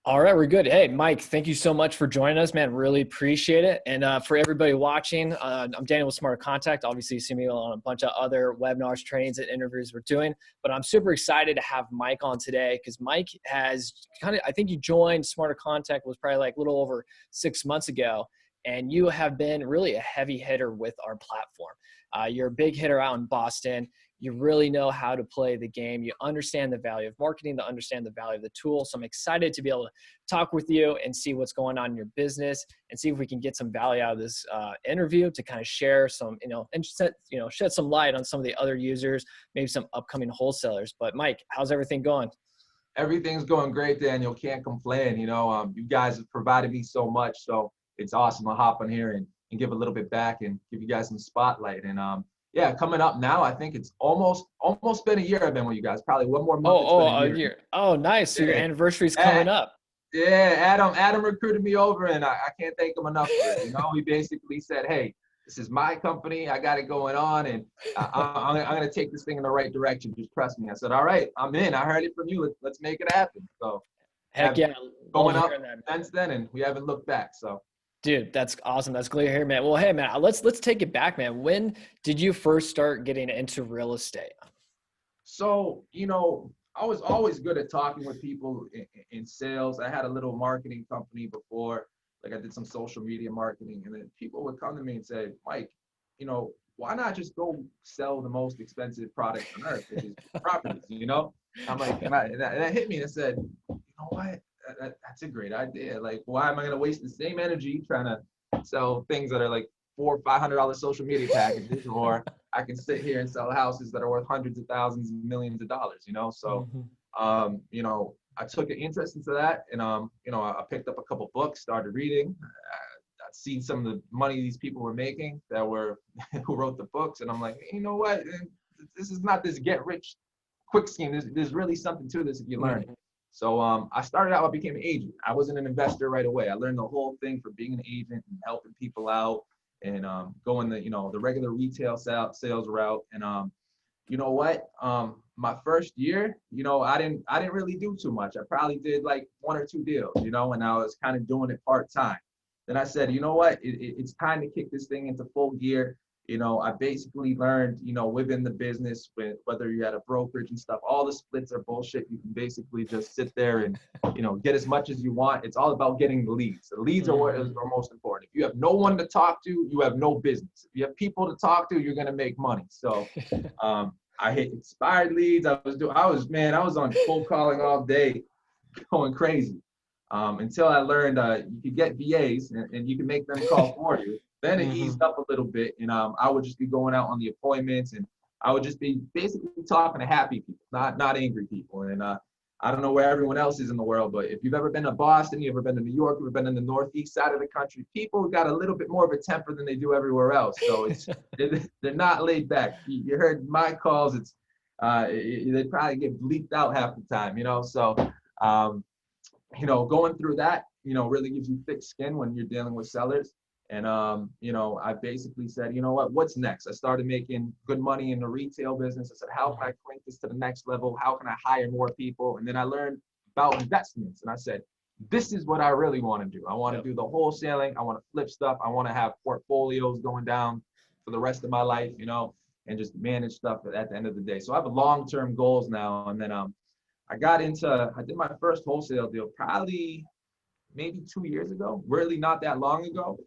All right, we're good. Hey, Mike, thank you so much for joining us, man. Really appreciate it. And for everybody watching, I'm Daniel with Smarter Contact. Obviously, you see me on a bunch of other webinars, trainings, and interviews we're doing. But I'm super excited to have Mike on today because Mike has I think you joined Smarter Contact was probably like a little over 6 months ago. And you have been really a heavy hitter with our platform. You're a big hitter out in Boston. You really know how to play the game. You understand the value of marketing, to understand the value of the tool. So I'm excited to be able to talk with you and see what's going on in your business and see if we can get some value out of this interview to kind of share some, and shed some light on some of the other users, maybe some upcoming wholesalers. But Mike, how's everything going? Everything's going great, Daniel. Can't complain. You guys have provided me so much, so it's awesome to hop on here and give a little bit back and give you guys some spotlight. And yeah, coming up now, I think it's almost been a year I've been with you guys. Probably one more month, it's been a A year. year. Oh, nice. So your Yeah. anniversary's coming up. Yeah, Adam recruited me over, and I can't thank him enough for it. He basically said, "Hey, this is my company. I got it going on, and I'm going to take this thing in the right direction. Just trust me." I said, "All right, I'm in. I heard it from you. Let's make it happen." So, Heck yeah. going Love up hearing that. since then, and we haven't looked back. So, Dude, that's awesome. That's clear here, man. Well, hey, man, let's take it back, man. When did you first start getting into real estate? I was always good at talking with people in sales. I had a little marketing company before, like I did some social media marketing, and then people would come to me and say, "Mike, why not just go sell the most expensive product on earth, which is properties?" I'm like, and that hit me, and I said, "You know what? That's a great idea. Like, why am I going to waste the same energy trying to sell things that are like $400-$500 social media packages, or I can sit here and sell houses that are worth hundreds of thousands and millions of dollars, So, I took an interest into that, and I picked up a couple books, started reading. I'd seen some of the money these people were making that were who wrote the books, and I'm like, you know what? This is not this get rich quick scheme. There's really something to this if you learn it. So I started out, I became an agent. I wasn't an investor right away. I learned the whole thing for being an agent and helping people out, and going the regular retail sales route. And you know what? My first year, I didn't really do too much. I probably did like one or two deals, and I was kind of doing it part-time. Then I said, you know what? It's time to kick this thing into full gear. I basically learned, within the business, whether you're at a brokerage and stuff, all the splits are bullshit. You can basically just sit there and, get as much as you want. It's all about getting the leads. The leads are what are most important. If you have no one to talk to, you have no business. If you have people to talk to, you're going to make money. So I hit expired leads. I was on cold calling all day, going crazy. Until I learned you could get VAs and you can make them call for you. Then it eased up a little bit, and I would just be going out on the appointments, and I would just be basically talking to happy people, not angry people. And I don't know where everyone else is in the world, but if you've ever been to Boston, you've ever been to New York, you've ever been in the northeast side of the country, people got a little bit more of a temper than they do everywhere else. So they're not laid back. You heard my calls; they probably get bleeped out half the time, So going through that, really gives you thick skin when you're dealing with sellers. And, I basically said, you know what, what's next? I started making good money in the retail business. I said, how can I crank this to the next level? How can I hire more people? And then I learned about investments. And I said, this is what I really want to do. I want to do the wholesaling. I want to flip stuff. I want to have portfolios going down for the rest of my life, and just manage stuff at the end of the day. So I have long-term goals now. And then I did my first wholesale deal probably maybe 2 years ago, really not that long ago.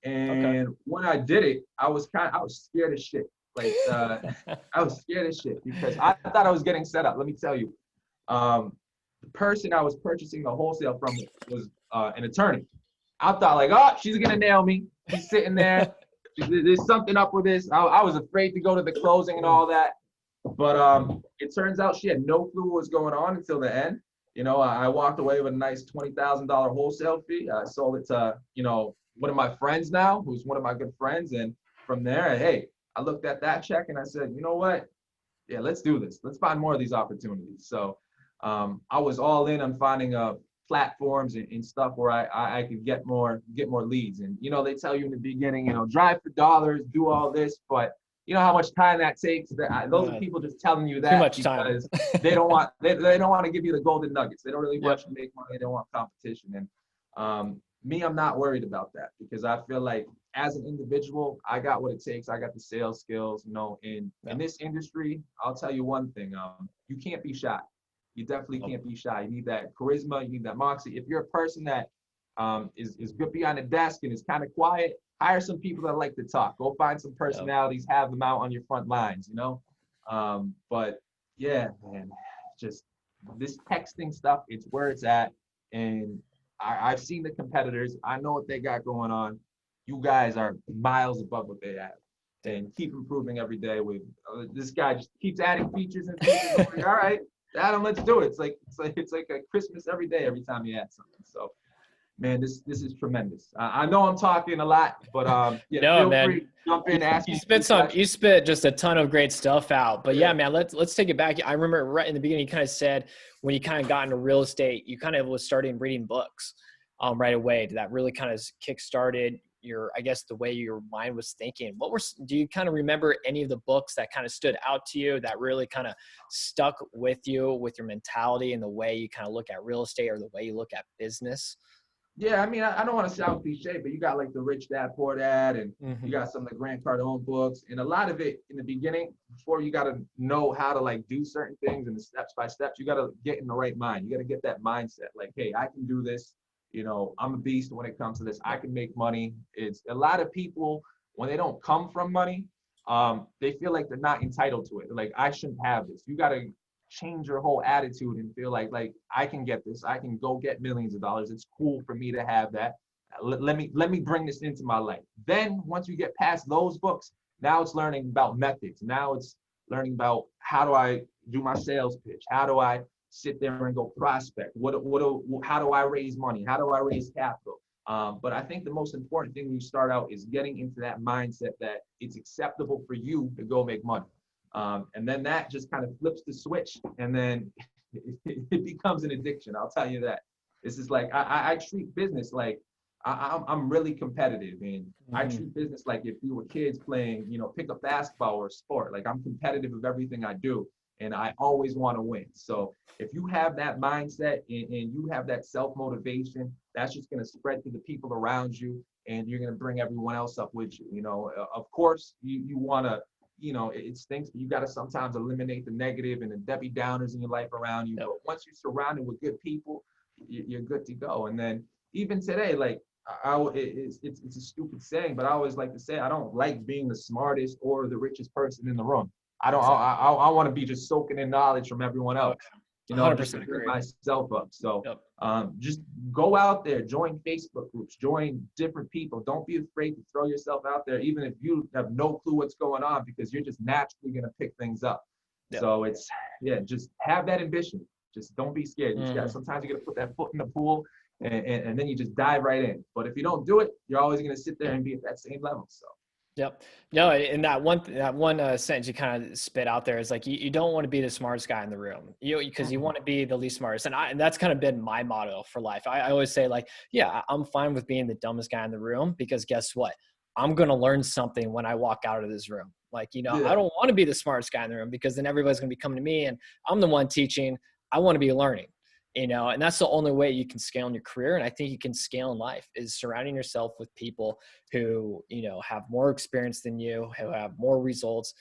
And when I did it, I was scared as shit. Like I was scared as shit because I thought I was getting set up. Let me tell you, the person I was purchasing the wholesale from was an attorney. I thought like, oh, she's gonna nail me. She's sitting there. There's something up with this. I was afraid to go to the closing and all that. But it turns out she had no clue what was going on until the end. I walked away with a nice $20,000 wholesale fee. I sold it to, one of my friends now, who's one of my good friends. And from there, hey, I looked at that check and I said, you know what? Yeah, let's do this. Let's find more of these opportunities. So I was all in on finding platforms and stuff where I could get more leads. And, they tell you in the beginning, drive for dollars, do all this. But you know how much time that takes. Those are Uh, people just telling you Too that much time. because they don't want to give you the golden nuggets. They don't really Yep. want you to make money. They don't want competition. And me, I'm not worried about that because I feel like as an individual, I got what it takes. I got the sales skills. You know, in Yep. this industry, I'll tell you one thing. You can't be shy. You definitely Yep. can't be shy. You need that charisma. You need that moxie. If you're a person that is good behind the desk and is kind of quiet, hire some people that like to talk. Go find some Yep. personalities, have them out on your front lines, you know? But yeah, man, just this texting stuff, it's where it's at. And I've seen the competitors. I know what they got going on. You guys are miles above what they have. And keep improving every day with this guy just keeps adding features and features. I'm like, all right, Adam, let's do it. It's like a Christmas every day every time you add something. So man, this is tremendous. I know I'm talking a lot, but yeah, No, feel man. free to jump in, ask You me a few you questions. spit just a ton of great stuff out. But Yeah, yeah, man, let's take it back. I remember right in the beginning, you kind of said when you kind of got into real estate, you kind of was starting reading books right away. That really kind of kick-started your, I guess, the way your mind was thinking. Do you kind of remember any of the books that kind of stood out to you that really kind of stuck with you with your mentality and the way you kind of look at real estate or the way you look at business? yeah. I mean, I don't want to sound cliche, but you got like the Rich Dad Poor Dad, and you Mm-hmm. got some of the Grant Cardone books, and a lot of it in the beginning, before you got to know how to like do certain things and the steps by steps, you got to get in the right mind. You got to get that mindset, like, hey, I can do this. You know, I'm a beast when it comes to this. I can make money. It's a lot of people when they don't come from money, they feel like they're not entitled to it. They're like, I shouldn't have this. You got to change your whole attitude and feel like I can get this. I can go get millions of dollars. It's cool for me to have that. Let me bring this into my life. Then once you get past those books, now it's learning about methods. Now it's learning about how do I do my sales pitch? How do I sit there and go prospect? How do I raise money? How do I raise capital? But I think the most important thing when you start out is getting into that mindset that it's acceptable for you to go make money. And then that just kind of flips the switch, and then it becomes an addiction. I'll tell you that. This is like I treat business like I'm really competitive, and I Mm-hmm. treat business like if we were kids playing, pickup basketball or sport. Like I'm competitive of everything I do, and I always want to win. So if you have that mindset and you have that self motivation, that's just going to spread to the people around you, and you're going to bring everyone else up with you. Of course, you want to it stinks, but you got to sometimes eliminate the negative and the Debbie Downers in your life around you. Yep. But once you're surrounded with good people, you're good to go. And then even today, like it's a stupid saying, but I always like to say I don't like being the smartest or the richest person in the room. I don't. Exactly. I want to be just soaking in knowledge from everyone Oh, else, just to 100% bring agree. myself up. So Yep. just go out there, join Facebook groups, join different people. Don't be afraid to throw yourself out there, even if you have no clue what's going on, because you're just naturally going to pick things up. Yep. So just have that ambition. Just don't be scared. You just got Mm-hmm. sometimes you got to put that foot in the pool, and then you just dive right in. But if you don't do it, you're always going to sit there and be at that same level. So. Yep. No, and that one sentence you kind of spit out there is like you don't want to be the smartest guy in the room, because you want to be the least smartest, and that's kind of been my motto for life. I always say like, yeah, I'm fine with being the dumbest guy in the room because guess what? I'm gonna learn something when I walk out of this room. Like I Yeah. don't want to be the smartest guy in the room because then everybody's gonna be coming to me and I'm the one teaching. I want to be learning. And that's the only way you can scale in your career. And I think you can scale in life is surrounding yourself with people who, have more experience than you, who have more results,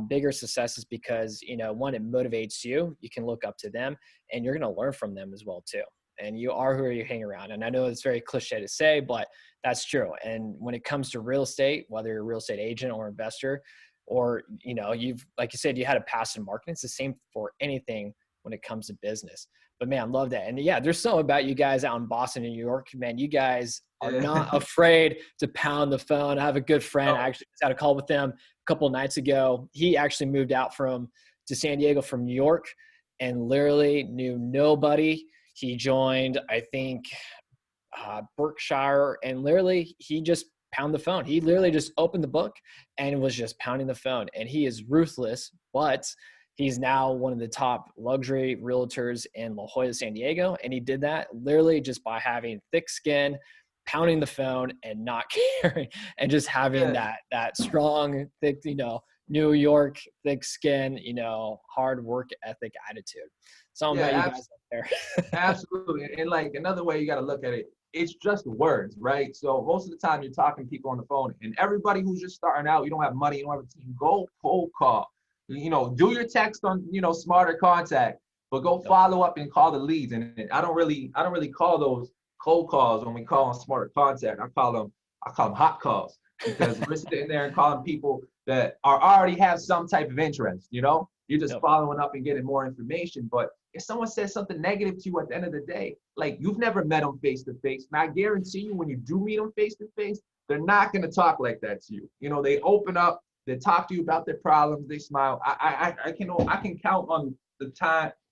bigger successes, because, one, it motivates you. You can look up to them and you're going to learn from them as well too. And you are who you hang around. And I know it's very cliche to say, but that's true. And when it comes to real estate, whether you're a real estate agent or investor, or, like you said, you had a passion in marketing, it's the same for anything when it comes to business. But man, love that. And yeah, there's something about you guys out in Boston and New York, man. You guys are not Yeah. afraid to pound the phone. I have a good friend. I No. actually just had a call with him a couple of nights ago. He actually moved out to San Diego from New York and literally knew nobody. He joined, I think, Berkshire, and literally he just pound the phone. He literally just opened the book and was just pounding the phone. And he is ruthless, but he's now one of the top luxury realtors in La Jolla, San Diego. And he did that literally just by having thick skin, pounding the phone and not caring, and just having Yeah. that strong, thick, New York, thick skin, hard work ethic attitude. So Yeah, about you guys up there. absolutely. And like another way you got to look at it, it's just words, right? So most of the time you're talking to people on the phone, and everybody who's just starting out, you don't have money, you don't have a team, go cold call. Do your text on, smarter contact, but go follow up and call the leads. And I don't really call those cold calls when we call on smarter contact. I call them hot calls, because we're sitting there and calling people that already have some type of interest. You're just following up and getting more information. But if someone says something negative to you at the end of the day, like, you've never met them face to face, and I guarantee you, when you do meet them face to face, they're not going to talk like that to you. They open up, they talk to you about their problems, they smile. I can count on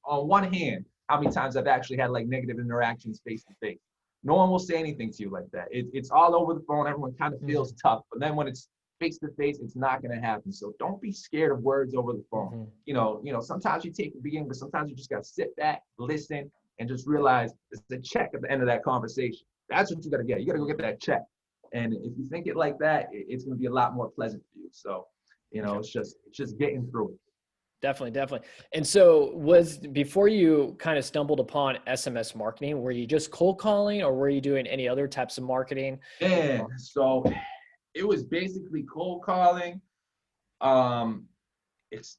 one hand how many times I've actually had like negative interactions face to face. No one will say anything to you like that. It's all over the phone. Everyone kind of feels tough, but then when it's face to face, it's not going to happen. So don't be scared of words over the phone. Sometimes you take the beginning, but sometimes you just got to sit back, listen, and just realize it's a check at the end of that conversation. That's what you got to get. You got to go get that check. And if you think it like that, it's going to be a lot more pleasant for you. So, it's just getting through it. Definitely. And so before you kind of stumbled upon SMS marketing, were you just cold calling, or were you doing any other types of marketing? And so it was basically cold calling. It's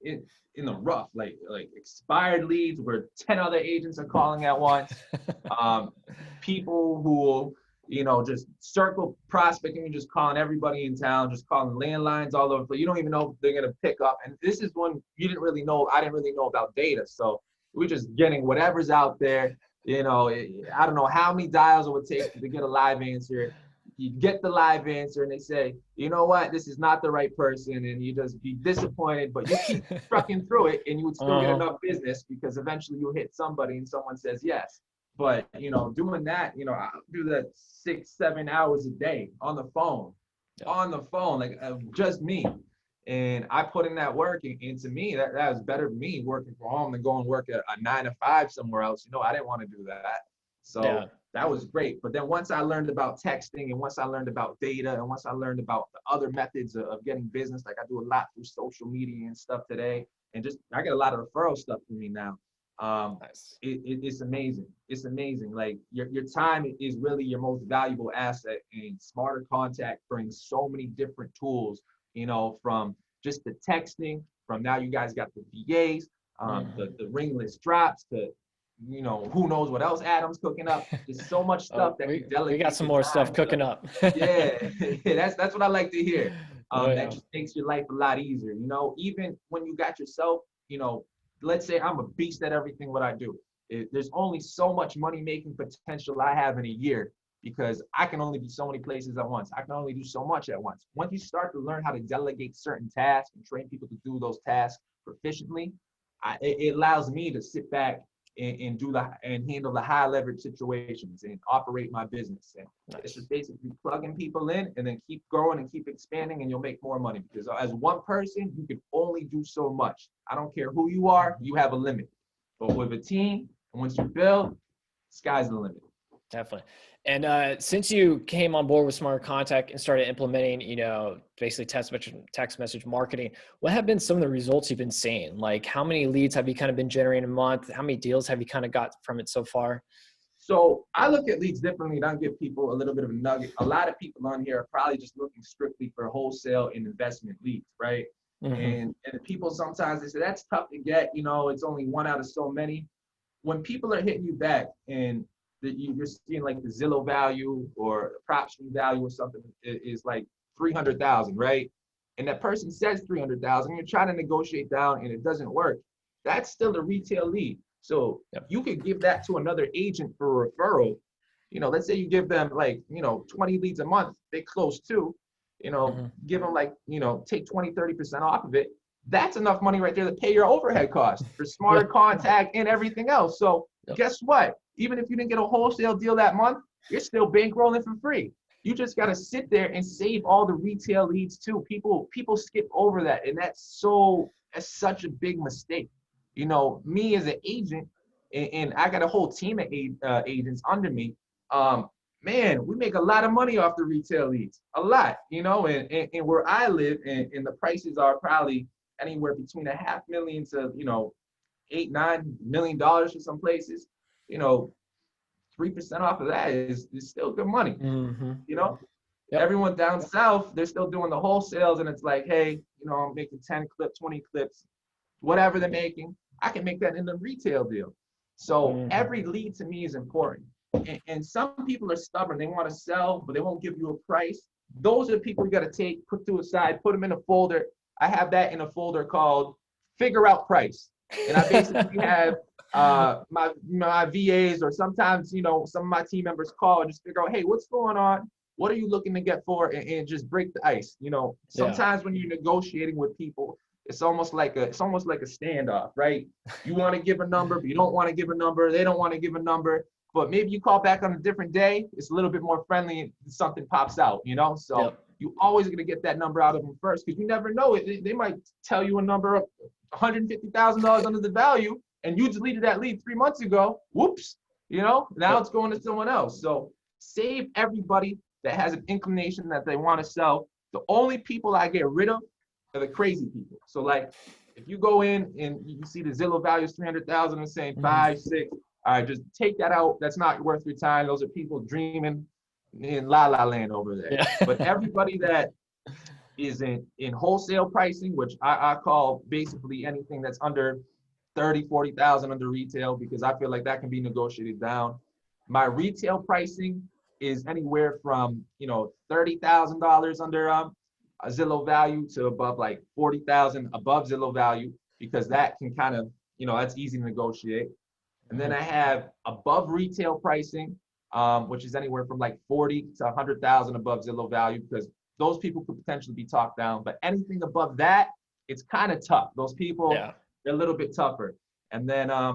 in the rough, like expired leads where 10 other agents are calling at once. People who just circle prospecting and just calling everybody in town, just calling landlines all over. You don't even know if they're going to pick up. And this is one I didn't really know about data. So we're just getting whatever's out there. I don't know how many dials it would take to get a live answer. You get the live answer and they say, you know what, this is not the right person. And you just be disappointed, but you keep trucking through it, and you would still get enough business, because eventually you hit somebody and someone says yes. But, doing that, I do that 6-7 hours a day on the phone, like just me. And I put in that work, and to me, that was better than me working from home than going work a 9 to 5 somewhere else. I didn't want to do that. So that was great. But then once I learned about texting, and once I learned about data, and once I learned about the other methods of getting business, like I do a lot through social media and stuff today, and I get a lot of referral stuff from me now. Nice. It's amazing. It's amazing. Like your time is really your most valuable asset, and Smarter Contact brings so many different tools, from just the texting, from now you guys got the VAs, the ringless drops, to who knows what else Adam's cooking up. There's so much stuff that we got some more stuff cooking up. Yeah, that's what I like to hear. That just makes your life a lot easier. Even when you got yourself, let's say I'm a beast at everything what I do. There's only so much money making potential I have in a year, because I can only be so many places at once. I can only do so much at once. Once you start to learn how to delegate certain tasks and train people to do those tasks proficiently, it allows me to sit back and handle the high leverage situations and operate my business. And it's just basically plugging people in, and then keep growing and keep expanding, and you'll make more money, because as one person, you can only do so much. I don't care who you are, you have a limit. But with a team, and once you build, sky's the limit. Definitely. And since you came on board with Smarter Contact and started implementing, basically text message marketing, what have been some of the results you've been seeing? Like, how many leads have you kind of been generating a month? How many deals have you kind of got from it so far? So I look at leads differently, and I'll give people a little bit of a nugget. A lot of people on here are probably just looking strictly for wholesale and investment leads, right? And the people, sometimes they say that's tough to get, it's only one out of so many. When people are hitting you back, and you're seeing like the Zillow value or the prop stream value or something is like 300,000, right? And that person says 300,000, you're trying to negotiate down and it doesn't work. That's still a retail lead. So you could give that to another agent for a referral. Let's say you give them like, 20 leads a month, they close 2, give them like, take 20-30% off of it. That's enough money right there to pay your overhead costs for Smarter Contact and everything else. So guess what? Even if you didn't get a wholesale deal that month, you're still bankrolling for free. You just got to sit there and save all the retail leads too. People skip over that, and that's such a big mistake. Me as an agent, and I got a whole team of agents under me. man, we make a lot of money off the retail leads, a lot, and where I live, and the prices are probably anywhere between $500,000 to, $8-9 million for some places. 3% off of that is still good money. Mm-hmm. You know, Yep. Everyone down south, they're still doing the wholesales, and it's like, hey, I'm making 10 clips, 20 clips, whatever they're making, I can make that in the retail deal. So every lead to me is important. And some people are stubborn. They want to sell, but they won't give you a price. Those are the people you got to put to a side, put them in a folder. I have that in a folder called Figure Out Price. And I basically have my VAs, or sometimes, some of my team members call and just figure out, hey, what's going on? What are you looking to get for? And just break the ice. Sometimes when you're negotiating with people, it's almost like a standoff, right? You want to give a number, but you don't want to give a number. They don't want to give a number, but maybe you call back on a different day. It's a little bit more friendly and something pops out, So you always going to get that number out of them first, because you never know it. They might tell you a number of $150,000 under the value, and you deleted that lead 3 months ago. Whoops, now it's going to someone else. So save everybody that has an inclination that they want to sell. The only people I get rid of are the crazy people. So like, if you go in and you see the Zillow value is 300,000 and saying 5, 6, all right, just take that out. That's not worth your time. Those are people dreaming in la la land over there. Yeah. But everybody that is in wholesale pricing, which I call basically anything that's under 30, 40,000 under retail, because I feel like that can be negotiated down. My retail pricing is anywhere from, $30,000 under a Zillow value to above like 40,000 above Zillow value, because that can kind of, that's easy to negotiate. And then I have above retail pricing, which is anywhere from like 40 to 100,000 above Zillow value, because those people could potentially be talked down. But anything above that, it's kind of tough. Those people, they're a little bit tougher. And then I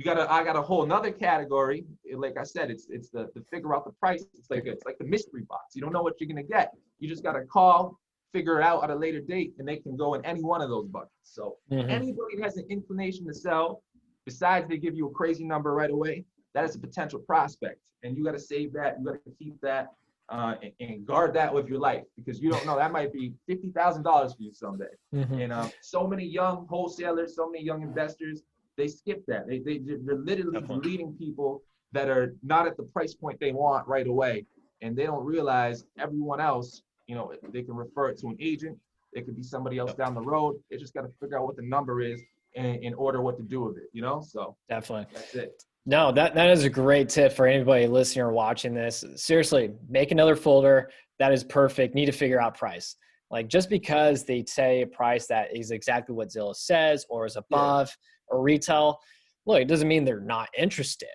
got a whole nother category. Like I said, it's the figure out the price. It's like the mystery box. You don't know what you're gonna get. You just gotta call, figure it out at a later date, and they can go in any one of those buckets. So anybody that has an inclination to sell, besides they give you a crazy number right away, that is a potential prospect. And you gotta save that. You gotta keep that and guard that with your life, because you don't know, that might be $50,000 for you someday. And so many young wholesalers, so many young investors, they skip that. They're literally deleting people that are not at the price point they want right away. And they don't realize everyone else, they can refer it to an agent. It could be somebody else down the road. They just got to figure out what the number is and order what to do with it, So definitely. That's it. No, that is a great tip for anybody listening or watching this. Seriously, make another folder. That is perfect. Need to figure out price. Like, just because they say a price that is exactly what Zillow says or is above or retail, look, it doesn't mean they're not interested.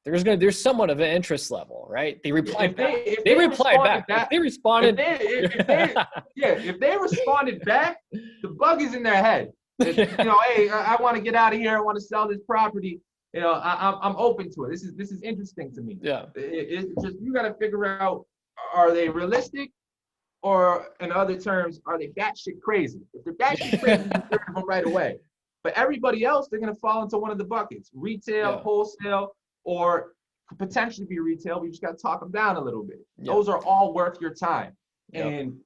There's somewhat of an interest level, right? They reply back. If they responded back, if they responded back, the bug is in their head. Hey, I want to get out of here. I want to sell this property. I'm open to it. This is interesting to me. Yeah. It's just, you got to figure out, are they realistic, or in other terms, are they batshit crazy? If they're batshit crazy, you get rid of them right away. But everybody else, they're going to fall into one of the buckets: retail, wholesale, or could potentially be retail. We just got to talk them down a little bit. Those are all worth your time. And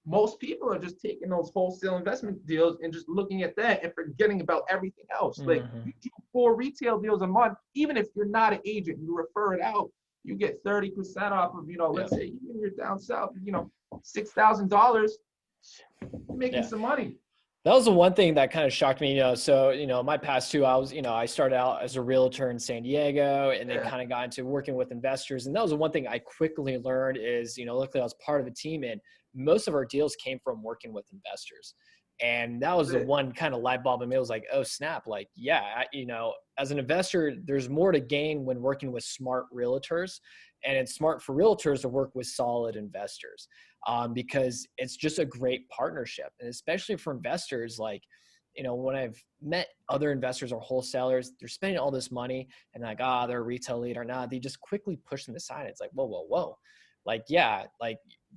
most people are just taking those wholesale investment deals and just looking at that and forgetting about everything else. Like, you do 4 retail deals a month, even if you're not an agent, you refer it out, you get 30% off of, let's say even you're down south, $6,000, you're making some money. That was the one thing that kind of shocked me, so, my past 2, I started out as a realtor in San Diego, and then kind of got into working with investors. And that was the one thing I quickly learned is, luckily I was part of a team, and most of our deals came from working with investors. And that was the one kind of light bulb in me. It was like, oh snap. Like, as an investor, there's more to gain when working with smart realtors, and it's smart for realtors to work with solid investors. Because it's just a great partnership. And especially for investors, like, when I've met other investors or wholesalers, they're spending all this money and like, they're a retail lead or not. They just quickly push them aside. It's like, whoa. Like,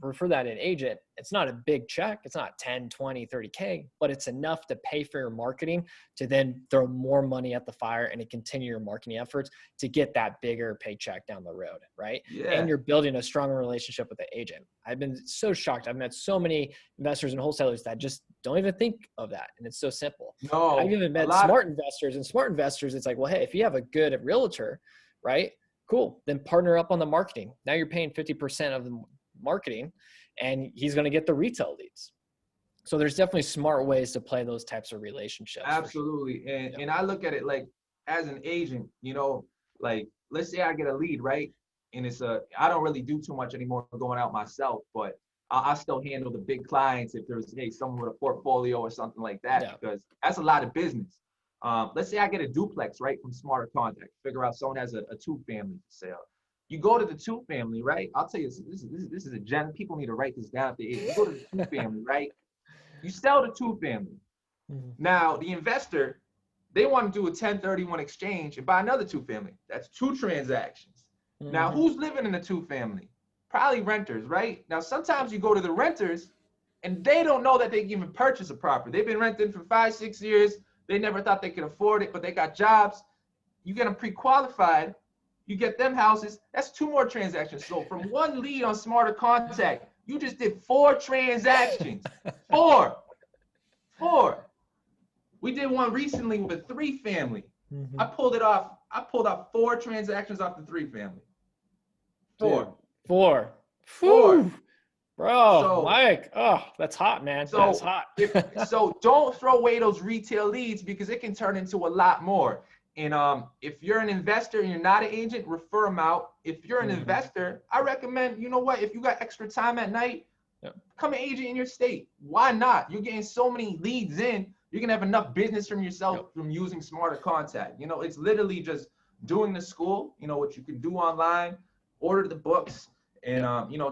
refer that an agent, it's not a big check. It's not 10, 20, 30K, but it's enough to pay for your marketing to then throw more money at the fire and to continue your marketing efforts to get that bigger paycheck down the road, right? And Yeah. you're building a stronger relationship with the agent. I've been so shocked. I've met so many investors and wholesalers that just don't even think of that. And it's so simple. And I've No, even a met lot of, smart investors, and smart investors, it's like, well, hey, if you have a good realtor, right? Cool. Then partner up on the marketing. Now you're paying 50% of the marketing and he's going to get the retail leads. So there's definitely smart ways to play those types of relationships. For sure. absolutely. Yep. And I look at it like as an agent, like let's say I get a lead, right? And I don't really do too much anymore going out myself, but I still handle the big clients if there's, hey, someone with a portfolio or something like that, Yeah. because that's a lot of business. Let's say I get a duplex, right, from Smarter Contact, figure out someone has a two-family for sale. You go to the two-family, right? I'll tell you, this is a gem. People need to write this down. You go to the two-family, right? You sell the two-family. Mm-hmm. Now, the investor, they want to do a 1031 exchange and buy another two-family. That's two transactions. Mm-hmm. Now, who's living in the two-family? Probably renters, right? Now, sometimes you go to the renters and they don't know that they can even purchase a property. They've been renting for 5-6 years. They never thought they could afford it, but they got jobs. You get them pre-qualified. You get them houses. That's 2 more transactions. So from one lead on Smarter Contact, you just did 4 transactions. 4. We did one recently with a 3-family. Mm-hmm. I pulled off 4 transactions off the 3-family. 4. Dude, 4. 4. Bro, So, Mike, oh, that's hot, man. So That's hot. so don't throw away those retail leads because it can turn into a lot more. And if you're an investor and you're not an agent, refer them out. If you're an investor, I recommend, you know what, if you got extra time at night, become an agent in your state. Why not? You're getting so many leads in. You can have enough business from yourself from using Smarter Contact. It's literally just doing the school, what you can do online, order the books, and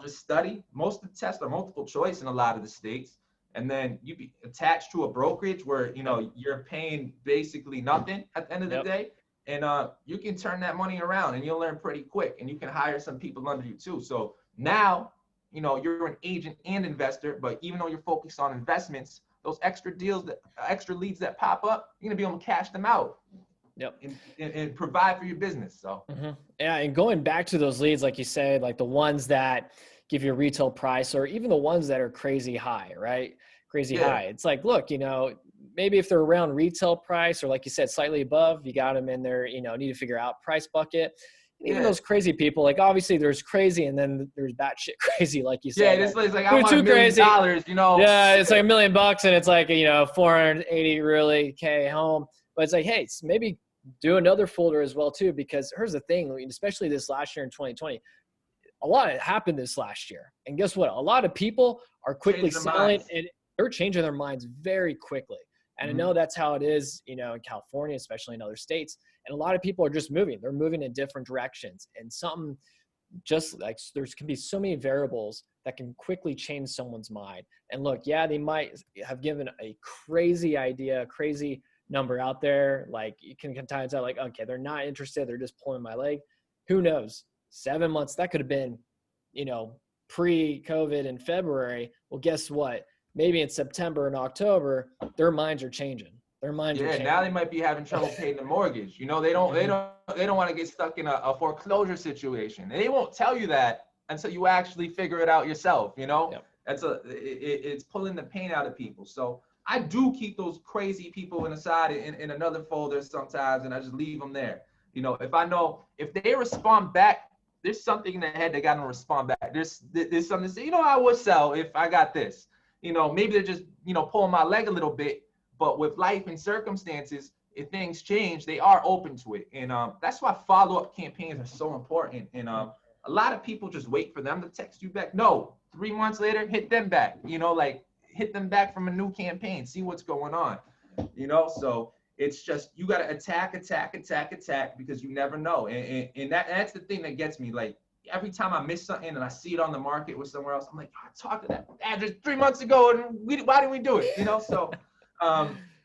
just study. Most of the tests are multiple choice in a lot of the states. And then you be attached to a brokerage where, you're paying basically nothing at the end of the day. And you can turn that money around and you'll learn pretty quick. And you can hire some people under you too. So now, you're an agent and investor, but even though you're focused on investments, those extra leads that pop up, you're going to be able to cash them out. And provide for your business. So yeah, and going back to those leads, like you said, like the ones that give you a retail price, or even the ones that are crazy high, right? Crazy high. It's like, look, maybe if they're around retail price, or like you said, slightly above, you got them in there, need to figure out price bucket. And even those crazy people, like obviously there's crazy and then there's batshit crazy, like you said. Yeah, it's like I want $1 million, Yeah, it's like $1 million and it's like, 480 really K home. But it's like, hey, maybe do another folder as well too, because here's the thing, especially this last year in 2020, a lot happened this last year. And guess what? A lot of people are quickly selling and they're changing their minds very quickly. And I know that's how it is, in California, especially in other states. And a lot of people are just moving. They're moving in different directions. And something just like there can be so many variables that can quickly change someone's mind. And look, they might have given a crazy idea, crazy number out there. Like you can sometimes tell, like, okay, they're not interested. They're just pulling my leg. Who knows? 7 months, that could have been, pre-COVID in February. Well, guess what? Maybe in September and October, their minds are changing. Their minds are changing. Now they might be having trouble paying the mortgage. They don't want to get stuck in a foreclosure situation. They won't tell you that until you actually figure it out yourself. It's pulling the pain out of people. So I do keep those crazy people aside in another folder sometimes, and I just leave them there. If I know if they respond back, there's something in their head they got to respond back. There's something to say, I would sell if I got this. Maybe they're just, pulling my leg a little bit, but with life and circumstances, if things change, they are open to it. And that's why follow-up campaigns are so important. And a lot of people just wait for them to text you back. No, 3 months later, hit them back, hit them back from a new campaign, see what's going on, so it's just, you got to attack, because you never know. And that's the thing that gets me. Like every time I miss something and I see it on the market with somewhere else, I'm like, I talked to that just 3 months ago and why didn't we do it? So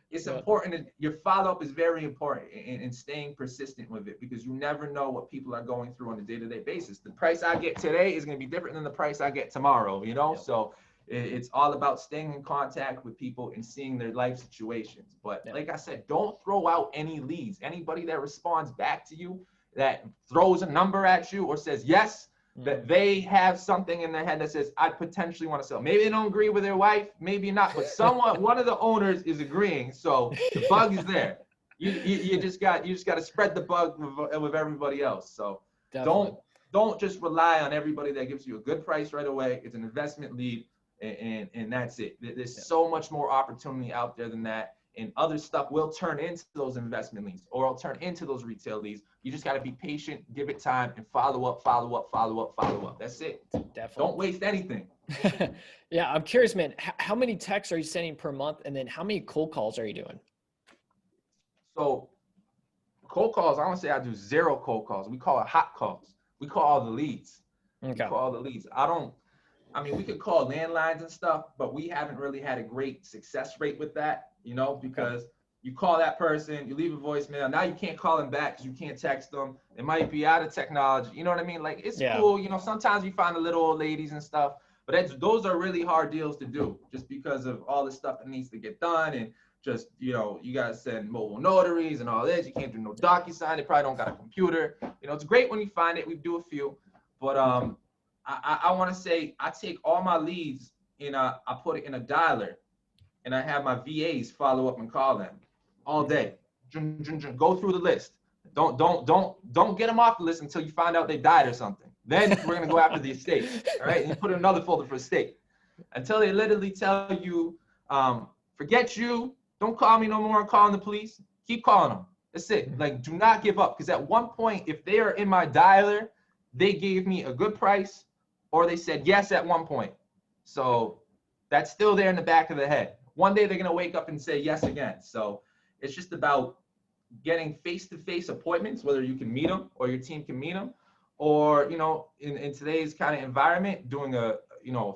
it's Yeah. important that your follow-up is very important in staying persistent with it, because you never know what people are going through on a day-to-day basis. The price I get today is going to be different than the price I get tomorrow, you know? Yep. So it's all about staying in contact with people and seeing their life situations. But Yep. like I said, don't throw out any leads. Anybody that responds back to you, that throws a number at you or says yes, that they have something in their head that says, I potentially want to sell. Maybe they don't agree with their wife, maybe not, but someone, one of the owners is agreeing. So the bug is there. You just got to spread the bug with everybody else. So Definitely. don't just rely on everybody that gives you a good price right away. It's an investment lead, and that's it. There's so much more opportunity out there than that. And other stuff will turn into those investment leads, or it'll turn into those retail leads. You just got to be patient, give it time, and follow up. That's it. Definitely. Don't waste anything. Yeah, I'm curious, man. How many texts are you sending per month, and then how many cold calls are you doing? So cold calls, I don't say I do 0 cold calls. We call it hot calls. We call all the leads. Okay. We call all the leads. I mean, we could call landlines and stuff, but we haven't really had a great success rate with that, you know, because you call that person, you leave a voicemail. Now you can't call them back because you can't text them. It might be out of technology. You know what I mean? Like, it's cool. You know, sometimes you find the little old ladies and stuff, but those are really hard deals to do just because of all the stuff that needs to get done. And just, you know, you got to send mobile notaries and all this. You can't do no DocuSign. They probably don't got a computer. You know, it's great when you find it. We do a few, but I want to say I take all my leads and I put it in a dialer, and I have my VAs follow up and call them all day. Go through the list. Don't get them off the list until you find out they died or something. Then we're gonna go after the estate. All right, and you put in another folder for estate until they literally tell you, forget you. Don't call me no more. I'm calling the police. Keep calling them. That's it. Like, do not give up, because at one point, if they are in my dialer, they gave me a good price, or they said yes at one point. So that's still there in the back of the head. One day they're going to wake up and say yes again. So it's just about getting face-to-face appointments, whether you can meet them or your team can meet them, or, you know, in today's kind of environment, doing a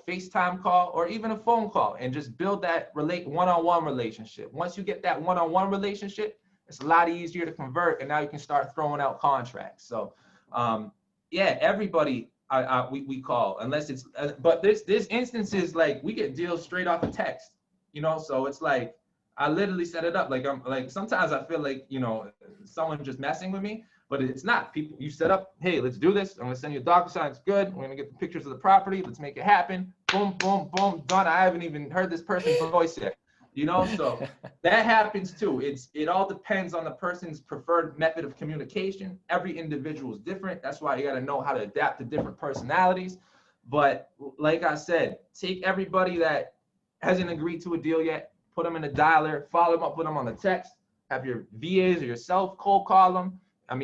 FaceTime call or even a phone call, and just build that one-on-one relationship. Once you get that one-on-one relationship, it's a lot easier to convert, and now you can start throwing out contracts. So yeah, everybody we call, unless it's, but there's instances like we get deals straight off of text, you know, so it's like I literally set it up. Like, I'm like, sometimes I feel like, you know, someone just messing with me, but it's not. People, you set up, hey, let's do this. I'm gonna send you a DocuSign. It's good. We're gonna get the pictures of the property. Let's make it happen. Boom, boom, boom, done. I haven't even heard this person's voice yet, you know. So that happens too. It all depends on the person's preferred method of communication. Every individual is different. That's why you got to know how to adapt to different personalities. But like I said, take everybody that hasn't agreed to a deal yet, put them in a dialer, follow them up with them on the text, have your VAs or yourself cold call them.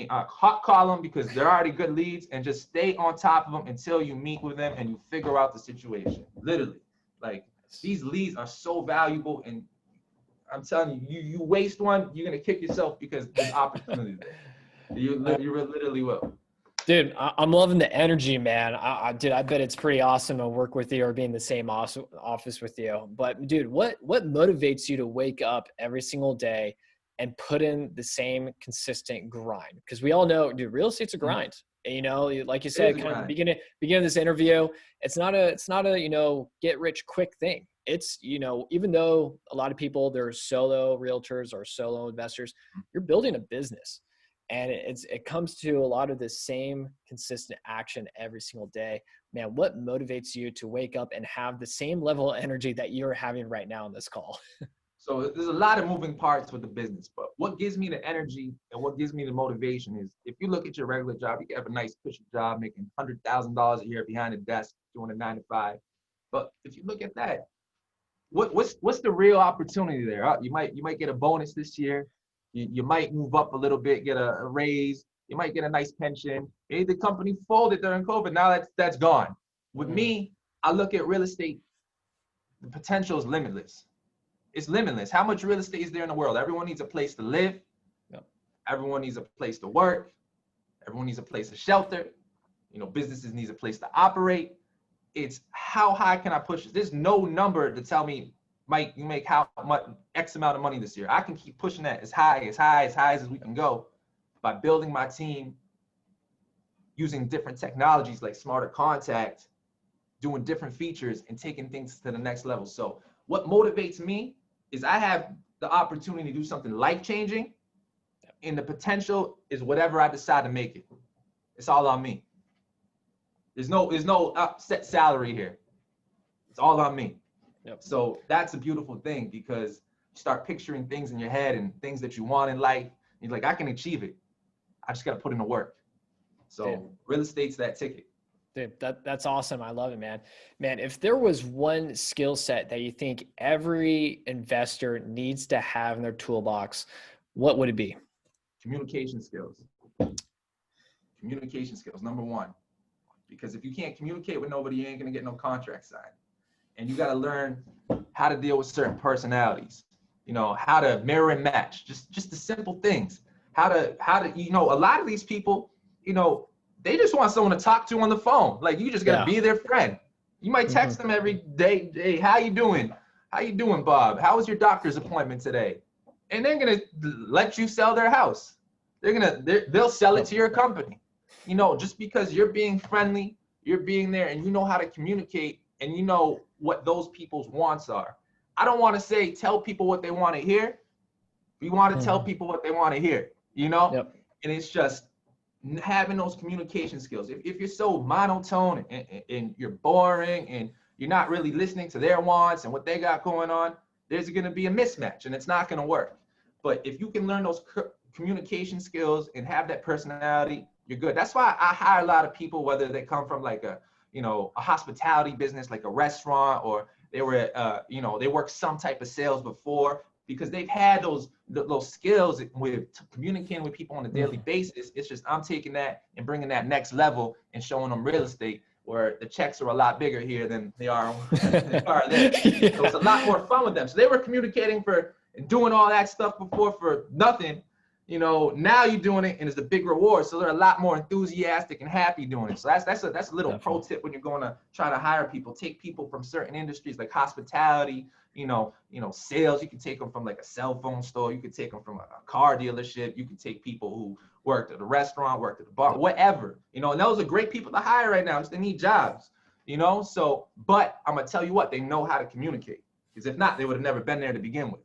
Hot call them, because they're already good leads, and just stay on top of them until you meet with them and you figure out the situation. Literally, like, these leads are so valuable, and I'm telling you, you waste one, you're gonna kick yourself, because there's opportunity there. You literally will. Dude, I'm loving the energy, man. Dude, I bet it's pretty awesome to work with you or be in the same office with you. But dude, what motivates you to wake up every single day and put in the same consistent grind? Because we all know, dude, real estate's a grind. You know, like you said, kind of beginning of this interview, it's not a you know, get rich quick thing. It's, you know, even though a lot of people, they're solo realtors or solo investors, you're building a business. And it comes to a lot of the same consistent action every single day. Man, what motivates you to wake up and have the same level of energy that you're having right now on this call? So there's a lot of moving parts with the business, but what gives me the energy and what gives me the motivation is, if you look at your regular job, you can have a nice cushy job making $100,000 a year behind a desk doing a 9 to 5. But if you look at that, what's the real opportunity there? You might get a bonus this year. You might move up a little bit, get a raise. You might get a nice pension. Maybe the company folded during COVID. Now that's gone. With me, I look at real estate. The potential is limitless. It's limitless. How much real estate is there in the world? Everyone needs a place to live. Yep. Everyone needs a place to work. Everyone needs a place to shelter. You know, businesses needs a place to operate. It's how high can I push it? There's no number to tell me Mike, you make how much X amount of money this year. I can keep pushing that as high as we can go by building my team, using different technologies like smarter contact, doing different features and taking things to the next level. So what motivates me is I have the opportunity to do something life-changing, and the potential is whatever I decide to make it. It's all on me. There's no set salary here. It's all on me. Yep. So that's a beautiful thing, because you start picturing things in your head and things that you want in life. You're like, I can achieve it. I just got to put in the work. So real estate's that ticket. Dude, that's awesome. I love it, man. Man, if there was one skill set that you think every investor needs to have in their toolbox, what would it be? Communication skills. Communication skills, number one. Because if you can't communicate with nobody, you ain't gonna get no contract signed. And you gotta learn how to deal with certain personalities. You know, how to mirror and match. Just the simple things. How to, you know, a lot of these people, you know, they just want someone to talk to on the phone. Like, you just gotta be their friend. You might text them every day. Hey, how you doing? How you doing, Bob? How was your doctor's appointment today? And they're gonna let you sell their house. They'll sell it to your company. You know, just because you're being friendly, you're being there, and you know how to communicate, and you know what those people's wants are. I don't want to say tell people what they want to hear. We want to tell people what they want to hear, you know? Yep. And it's just having those communication skills. If you're so monotone and you're boring and you're not really listening to their wants and what they got going on, there's going to be a mismatch and it's not going to work. But if you can learn those communication skills and have that personality, you're good. That's why I hire a lot of people, whether they come from like a hospitality business, like a restaurant, or they were, they worked some type of sales before, because they've had those skills with communicating with people on a daily basis. It's just, I'm taking that and bringing that next level and showing them real estate, where the checks are a lot bigger here than they are there. So it's a lot more fun with them. So they were communicating and doing all that stuff before for nothing. You know, now you're doing it and it's a big reward. So they're a lot more enthusiastic and happy doing it. So that's a little pro tip when you're going to try to hire people. Take people from certain industries like hospitality, sales. You can take them from like a cell phone store. You could take them from a car dealership. You can take people who worked at a restaurant, worked at a bar, whatever, and those are great people to hire right now because they need jobs, So, but I'm going to tell you what, they know how to communicate, because if not, they would have never been there to begin with.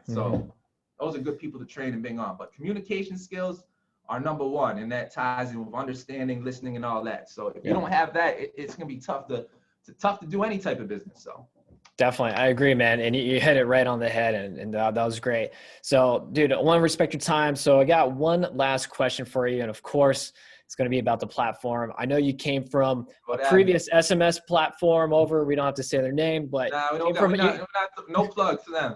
So those are good people to train and bring on. But communication skills are number one, and that ties in with understanding, listening, and all that. So if you don't have that, it's going to be tough to do any type of business. So definitely, I agree, man. And you hit it right on the head, and that was great. So, dude, I want to respect your time. So I got one last question for you, and of course, it's going to be about the platform. I know you came from a previous SMS platform over. We don't have to say their name, but no plugs to them.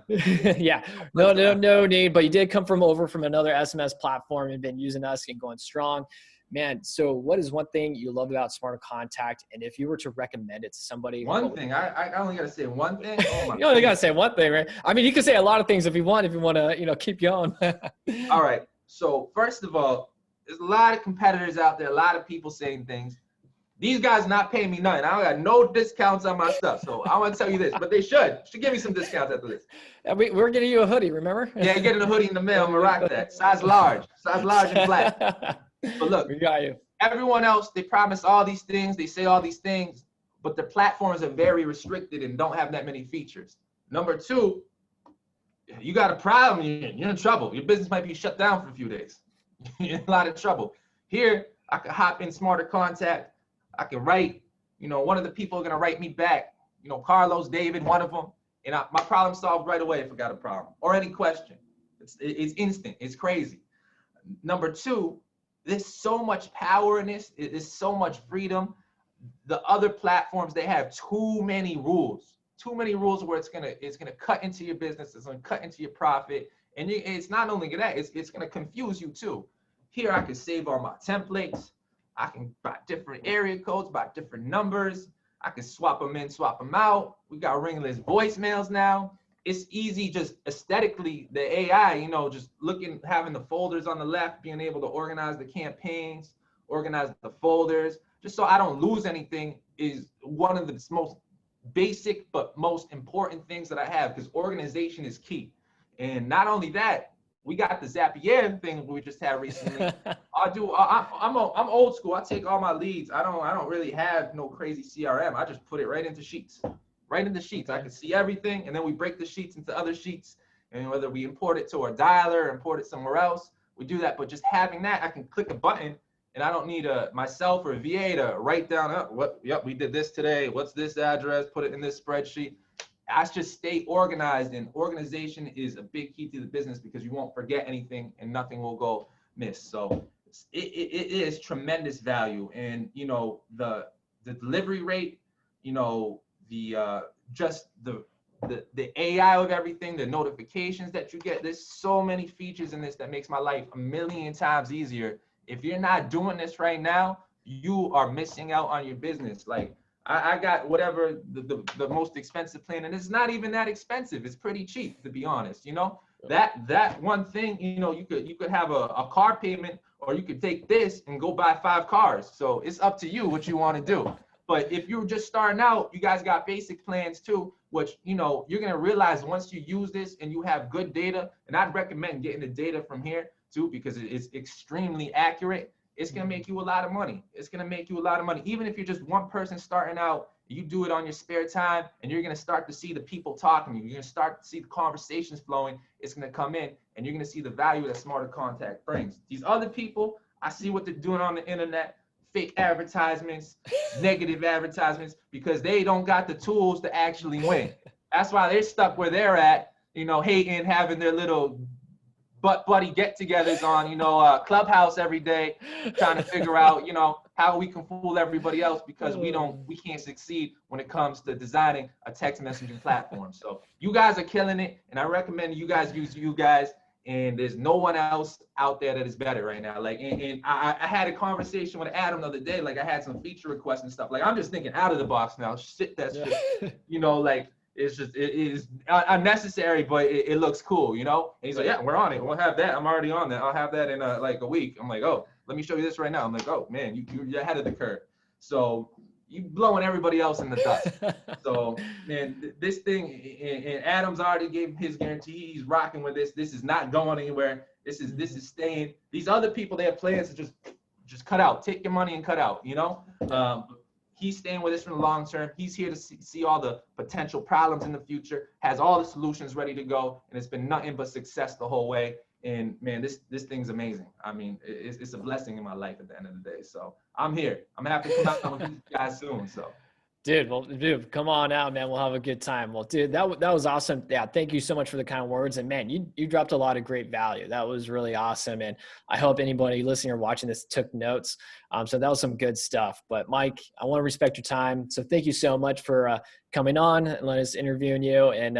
Yeah, no need. But you did come from another SMS platform and been using us and going strong, man. So, what is one thing you love about Smarter Contact? And if you were to recommend it to somebody, one thing, I only got to say one thing. Oh you only got to say one thing, right? I mean, you can say a lot of things if you want to, keep going. All right. So first of all, there's a lot of competitors out there, a lot of people saying things. These guys not paying me nothing. I don't got no discounts on my stuff. So I want to tell you this, but they should give me some discounts after this. We're getting you a hoodie, remember? Yeah, you're getting a hoodie in the mail. I'm gonna rock that. Size large and flat. But look, we got you. Everyone else, they promise all these things, they say all these things, but their platforms are very restricted and don't have that many features. Number two, you got a problem, you're in trouble. Your business might be shut down for a few days. You're in a lot of trouble. Here, I can hop in Smarter Contact. I can write, one of the people are going to write me back, Carlos, David, one of them. And my problem solved right away if I got a problem or any question. It's instant. It's crazy. Number two, there's so much power in this. There's so much freedom. The other platforms, they have too many rules where it's gonna cut into your business. It's gonna cut into your profit. And it's not only that, it's gonna confuse you too. Here, I can save all my templates. I can buy different area codes, buy different numbers. I can swap them in, swap them out. We got ringless voicemails now. It's easy, just aesthetically, the AI, just having the folders on the left, being able to organize the campaigns, organize the folders, just so I don't lose anything, is one of the most basic but most important things that I have, because organization is key. And not only that, we got the Zapier thing we just had recently. I'm old school. I take all my leads. I don't really have no crazy CRM. I just put it right into Sheets. Right into Sheets. Okay. I can see everything, and then we break the sheets into other sheets. And whether we import it to our dialer or import it somewhere else, we do that. But just having that, I can click a button, and I don't need myself or a VA to write down yep, we did this today. What's this address? Put it in this spreadsheet. I just stay organized, and organization is a big key to the business because you won't forget anything and nothing will go miss. So it is tremendous value. And the delivery rate, the just the AI of everything, the notifications that you get. There's so many features in this that makes my life a million times easier. If you're not doing this right now, you are missing out on your business. Like I got whatever the most expensive plan, and it's not even that expensive. It's pretty cheap, to be honest. That one thing, you could have a car payment, or you could take this and go buy 5 cars. So it's up to you what you want to do. But if you're just starting out, you guys got basic plans too, which you're gonna realize once you use this and you have good data. And I'd recommend getting the data from here too, because it's extremely accurate. It's gonna make you a lot of money. It's gonna make you a lot of money. Even if you're just one person starting out, you do it on your spare time, and you're gonna start to see the people talking to you. You're gonna start to see the conversations flowing. It's gonna come in, and you're gonna see the value that Smarter Contact brings. These other people, I see what they're doing on the internet, fake advertisements, negative advertisements, because they don't got the tools to actually win. That's why they're stuck where they're at, hating, having their little butt buddy get-togethers on, Clubhouse every day, trying to figure out, how we can fool everybody else, because we can't succeed when it comes to designing a text messaging platform. So you guys are killing it, and I recommend you guys use you guys. And there's no one else out there that is better right now. Like, and I had a conversation with Adam the other day. Like, I had some feature requests and stuff. Like, I'm just thinking out of the box now. Shit, that's just, like, it is unnecessary, but it looks cool, And he's like, yeah, we're on it. We'll have that. I'm already on that. I'll have that in like a week. I'm like, oh, let me show you this right now. I'm like, oh man, you're ahead of the curve. So you blowing everybody else in the dust. So, man, this thing, and Adam's already gave his guarantee. He's rocking with this. This is not going anywhere. This is staying. These other people, they have plans to just cut out. Take your money and cut out, He's staying with us for the long term. He's here to see all the potential problems in the future, has all the solutions ready to go, and it's been nothing but success the whole way. And man, this thing's amazing. I mean, it's a blessing in my life at the end of the day. So I'm here. I'm gonna have to come out with you guys soon. So. Dude, come on out, man. We'll have a good time. Well, dude, that was awesome. Yeah, thank you so much for the kind words. And man, you dropped a lot of great value. That was really awesome. And I hope anybody listening or watching this took notes. So that was some good stuff. But Mike, I want to respect your time. So thank you so much for coming on and letting us interviewing you and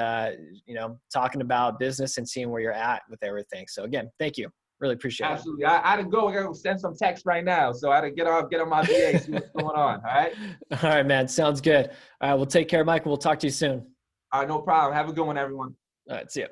talking about business and seeing where you're at with everything. So again, thank you. Really appreciate it. Absolutely. I had to go. I got to send some text right now. So I had to get on my VA, see what's going on. All right. All right, man. Sounds good. All right. Well, take care, Mike. We'll talk to you soon. All right. No problem. Have a good one, everyone. All right. See ya.